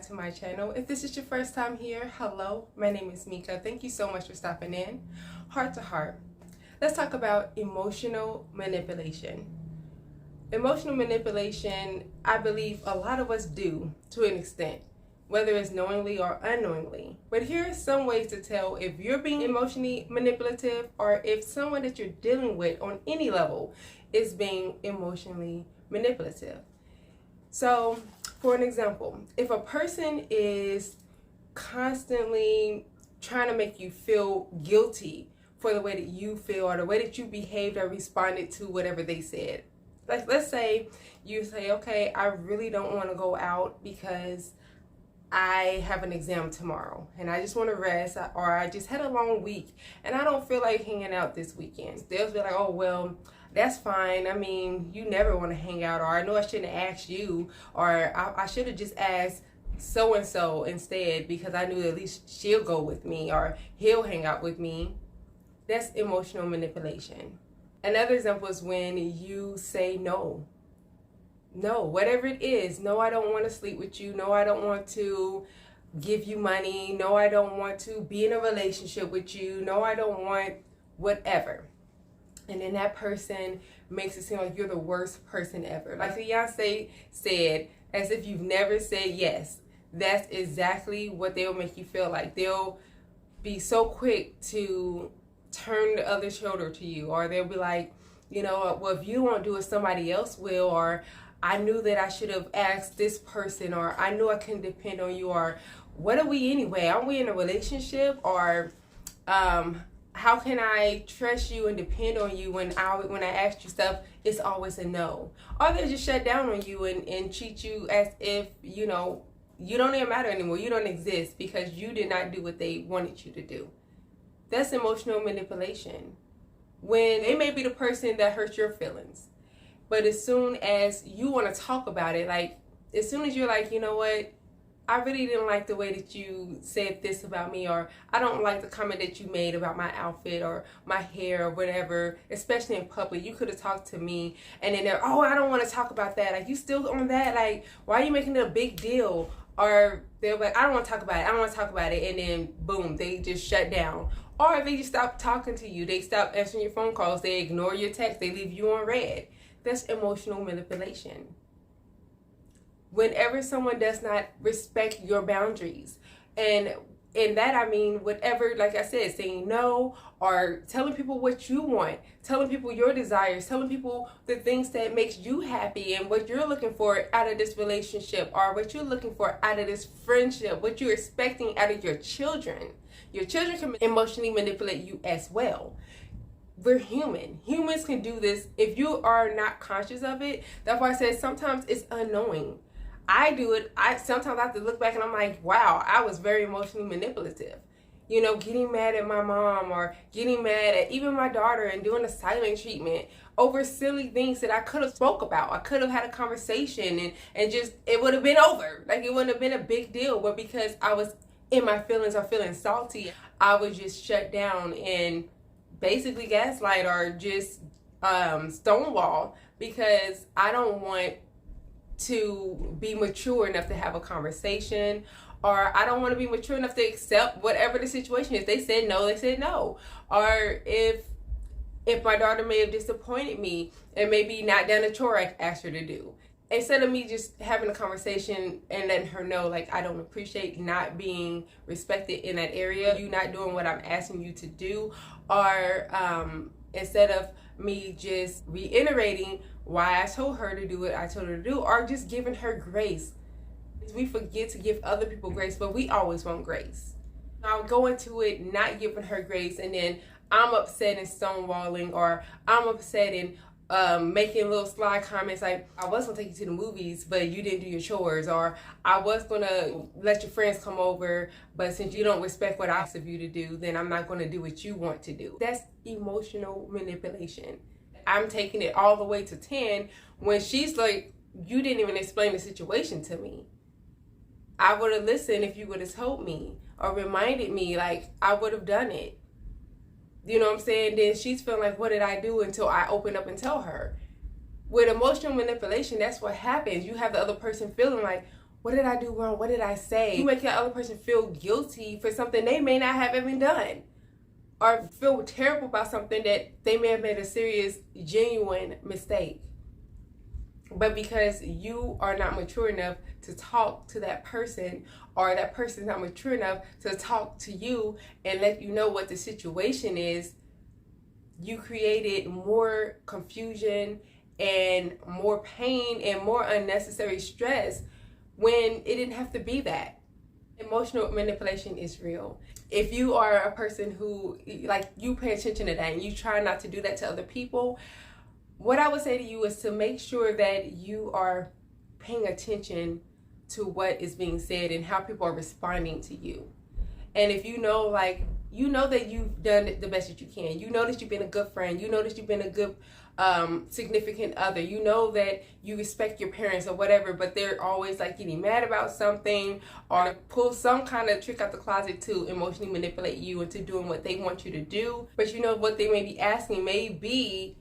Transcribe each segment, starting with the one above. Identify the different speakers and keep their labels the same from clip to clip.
Speaker 1: to my channel. If this is your first time here, hello, my name is Mika. Thank you so much for stopping in. Heart to heart, let's talk about emotional manipulation. Emotional manipulation, I believe a lot of us do to an extent, whether it's knowingly or unknowingly. But here are some ways to tell if you're being emotionally manipulative or if someone that you're dealing with on any level is being emotionally manipulative. So, for an example, if a person is constantly trying to make you feel guilty for the way that you feel or the way that you behaved or responded to whatever they said. Like, let's say you say, okay, I really don't want to go out because I have an exam tomorrow and I just want to rest, or I just had a long week and I don't feel like hanging out this weekend. They'll be like, oh, well, that's fine. I mean, you never want to hang out, or I know I shouldn't have asked you, or I should have just asked so-and-so instead because I knew at least she'll go with me or he'll hang out with me. That's emotional manipulation. Another example is when you say no. No, whatever it is. No, I don't want to sleep with you. No, I don't want to give you money. No, I don't want to be in a relationship with you. No, I don't want whatever. And then that person makes it seem like you're the worst person ever. Like Beyonce said, as if you've never said yes. That's exactly what they'll make you feel like. They'll be so quick to turn the other shoulder to you, or they'll be like, you know, well, if you won't do it, somebody else will, or I knew that I should have asked this person, or I knew I couldn't depend on you, or what are we anyway? Aren't we in a relationship? Or how can I trust you and depend on you when I ask you stuff, it's always a no. Or they just shut down on you and treat you as if, you know, you don't even matter anymore. You don't exist because you did not do what they wanted you to do. That's emotional manipulation. When they may be the person that hurts your feelings, but as soon as you want to talk about it, like as soon as you're like, you know what, I really didn't like the way that you said this about me, or I don't like the comment that you made about my outfit or my hair or whatever, especially in public. You could have talked to me, and then they're, oh, I don't want to talk about that. Like, you still on that? Like, why are you making it a big deal? Or they're like, I don't want to talk about it. I don't want to talk about it. And then boom, they just shut down. Or they just stop talking to you. They stop answering your phone calls. They ignore your text. They leave you on red. That's emotional manipulation. Whenever someone does not respect your boundaries, and in that I mean whatever, like I said, saying no, or telling people what you want, telling people your desires, telling people the things that makes you happy and what you're looking for out of this relationship, or what you're looking for out of this friendship, what you're expecting out of your children. Your children can emotionally manipulate you as well. We're human. Humans can do this if you are not conscious of it. That's why I said sometimes it's unknowing. I do it. Sometimes I have to look back and I'm like, wow, I was very emotionally manipulative. You know, getting mad at my mom or getting mad at even my daughter and doing a silent treatment over silly things that I could have spoke about. I could have had a conversation and just, it would have been over. Like, it wouldn't have been a big deal. But because I was in my feelings or feeling salty, I would just shut down and basically gaslight or just stonewall because I don't want to be mature enough to have a conversation, or I don't want to be mature enough to accept whatever the situation is. They said no, they said no. Or if my daughter may have disappointed me and maybe not done a chore I asked her to do, instead of me just having a conversation and letting her know, like, I don't appreciate not being respected in that area, you not doing what I'm asking you to do, or instead of me just reiterating why I told her to do what I told her to do, or just giving her grace. We forget to give other people grace, but we always want grace. I'll go into it not giving her grace, and then I'm upset and stonewalling, or I'm upset and making little sly comments like, I was gonna take you to the movies, but you didn't do your chores, or I was gonna let your friends come over, but since you don't respect what I asked of you to do, then I'm not gonna do what you want to do. That's emotional manipulation. I'm taking it all the way to 10 when she's like, you didn't even explain the situation to me. I would have listened if you would have told me or reminded me, like, I would have done it. You know what I'm saying? Then she's feeling like, what did I do, until I open up and tell her. With emotional manipulation, that's what happens. You have the other person feeling like, what did I do wrong? What did I say? You make the other person feel guilty for something they may not have even done, or feel terrible about something that they may have made a serious, genuine mistake. But because you are not mature enough to talk to that person, or that person's not mature enough to talk to you and let you know what the situation is, you created more confusion and more pain and more unnecessary stress when it didn't have to be that. Emotional manipulation is real. If you are a person who, like, you pay attention to that and you try not to do that to other people, what I would say to you is to make sure that you are paying attention to what is being said and how people are responding to you. And if you know, like, you know that you've done the best that you can. You know that you've been a good friend. You know that you've been a good significant other. You know that you respect your parents or whatever, but they're always like getting mad about something or pull some kind of trick out the closet to emotionally manipulate you into doing what they want you to do. But you know what they may be asking may be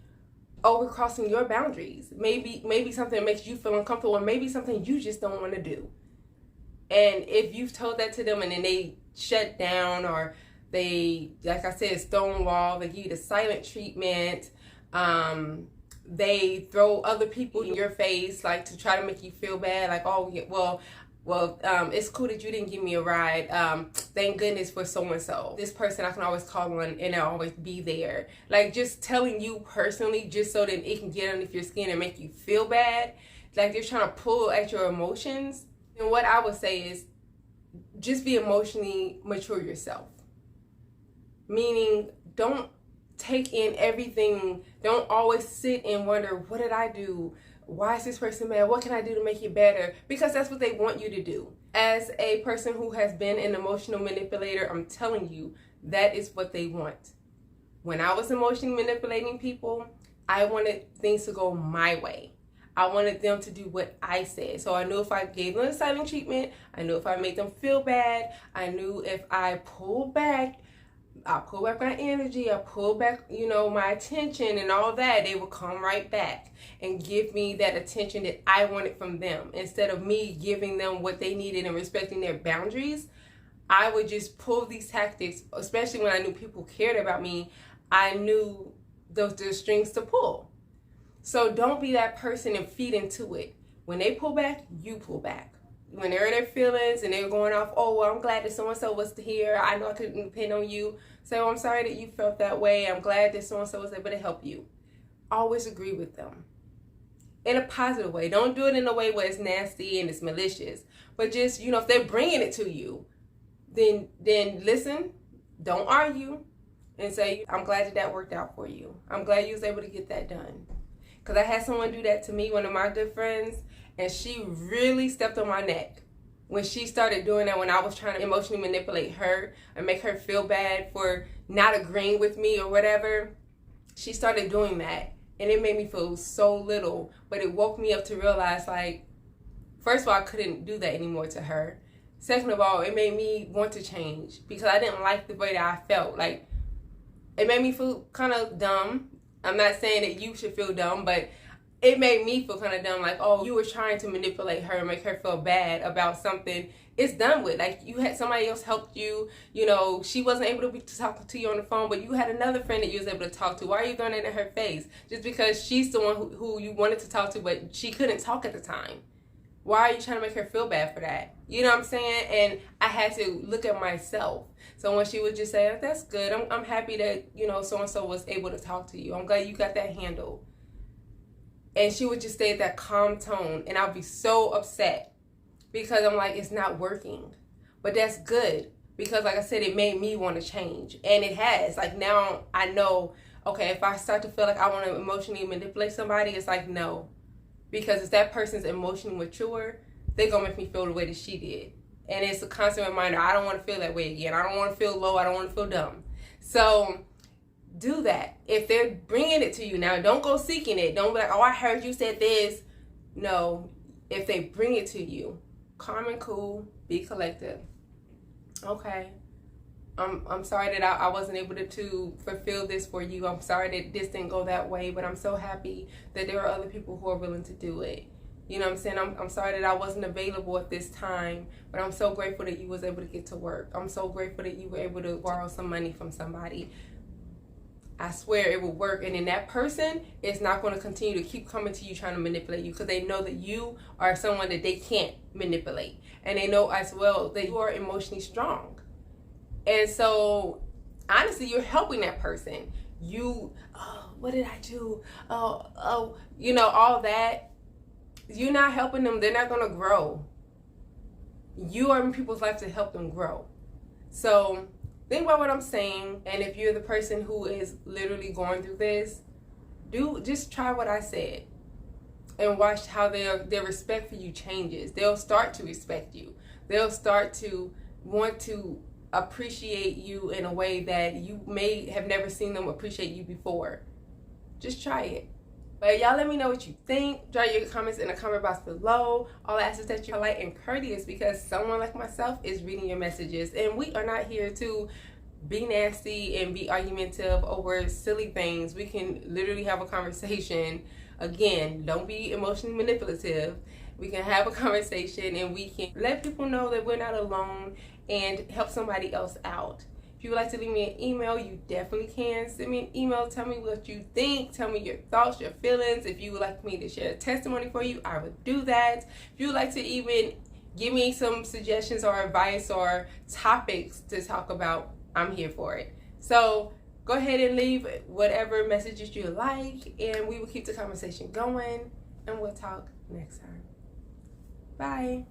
Speaker 1: overcrossing your boundaries. Maybe something that makes you feel uncomfortable, or maybe something you just don't want to do. And if you've told that to them and then they shut down, or they, like I said, stonewall, they give you the silent treatment, they throw other people in your face, like, to try to make you feel bad, like, oh, yeah, well, it's cool that you didn't give me a ride. Thank goodness for so-and-so. This person I can always call on and they'll always be there. Like, just telling you personally just so that it can get underneath your skin and make you feel bad. Like, they're trying to pull at your emotions. And what I would say is just be emotionally mature yourself. Meaning, don't take in everything. Don't always sit and wonder, what did I do? Why is this person mad? What can I do to make it better? Because that's what they want you to do. As a person who has been an emotional manipulator, I'm telling you, that is what they want. When I was emotionally manipulating people, I wanted things to go my way. I wanted them to do what I said. So I knew if I gave them a silent treatment, I knew if I made them feel bad, I knew if I pulled back, I pull back my energy, I pull back, my attention and all that, they will come right back and give me that attention that I wanted from them. Instead of me giving them what they needed and respecting their boundaries, I would just pull these tactics, especially when I knew people cared about me. I knew the strings to pull. So don't be that person and feed into it. When they pull back, you pull back. When they're in their feelings and they're going off, oh, well, I'm glad that so-and-so was here. I know I couldn't depend on you. Say, well, I'm sorry that you felt that way. I'm glad that so-and-so was able to help you. Always agree with them in a positive way. Don't do it in a way where it's nasty and it's malicious. But just, if they're bringing it to you, then listen, don't argue, and say, I'm glad that worked out for you. I'm glad you was able to get that done. Because I had someone do that to me, one of my good friends, and she really stepped on my neck when she started doing that, when I was trying to emotionally manipulate her and make her feel bad for not agreeing with me or whatever. She started doing that, and it made me feel so little, but it woke me up to realize, like, first of all, I couldn't do that anymore to her. Second of all, it made me want to change because I didn't like the way that I felt. Like, it made me feel kind of dumb. I'm not saying that you should feel dumb, but it made me feel kind of dumb. Like, oh, you were trying to manipulate her and make her feel bad about something. It's done with. Like, you had somebody else helped you. She wasn't able to talk to you on the phone, but you had another friend that you was able to talk to. Why are you throwing it in her face? Just because she's the one who you wanted to talk to, but she couldn't talk at the time. Why are you trying to make her feel bad for that? You know what I'm saying? And I had to look at myself. So when she would just say, oh, that's good. I'm happy that, so-and-so was able to talk to you. I'm glad you got that handled. And she would just stay at that calm tone. And I'd be so upset because I'm like, it's not working. But that's good because, like I said, it made me want to change. And it has. Like, now I know, okay, if I start to feel like I want to emotionally manipulate somebody, it's like, no. Because if that person's emotionally mature, they're going to make me feel the way that she did. And it's a constant reminder, I don't want to feel that way again. I don't want to feel low. I don't want to feel dumb. So do that. If they're bringing it to you now, don't go seeking it. Don't be like, oh, I heard you said this. No, if they bring it to you, calm and cool, be collected. Okay, I'm sorry that I wasn't able to fulfill this for you. I'm sorry that this didn't go that way, but I'm so happy that there are other people who are willing to do it. You know what I'm saying? I'm sorry that I wasn't available at this time, but I'm so grateful that you was able to get to work. I'm so grateful that you were able to borrow some money from somebody. I swear it will work. And then that person is not going to continue to keep coming to you trying to manipulate you, because they know that you are someone that they can't manipulate. And they know as well that you are emotionally strong. And so, honestly, you're helping that person. What did I do? All that. You're not helping them. They're not going to grow. You are in people's life to help them grow. So think about what I'm saying. And if you're the person who is literally going through this, just try what I said and watch how their respect for you changes. They'll start to respect you. They'll start to want to appreciate you in a way that you may have never seen them appreciate you before. Just try it. But y'all let me know what you think. Drop your comments in the comment box below. All I ask is that you're polite and courteous, because someone like myself is reading your messages. And we are not here to be nasty and be argumentative over silly things. We can literally have a conversation. Again, don't be emotionally manipulative. We can have a conversation and we can let people know that we're not alone and help somebody else out. If you would like to leave me an email, you definitely can. Send me an email. Tell me what you think. Tell me your thoughts, your feelings. If you would like me to share a testimony for you, I would do that. If you would like to even give me some suggestions or advice or topics to talk about, I'm here for it. So go ahead and leave whatever messages you like, and we will keep the conversation going, and we'll talk next time. Bye.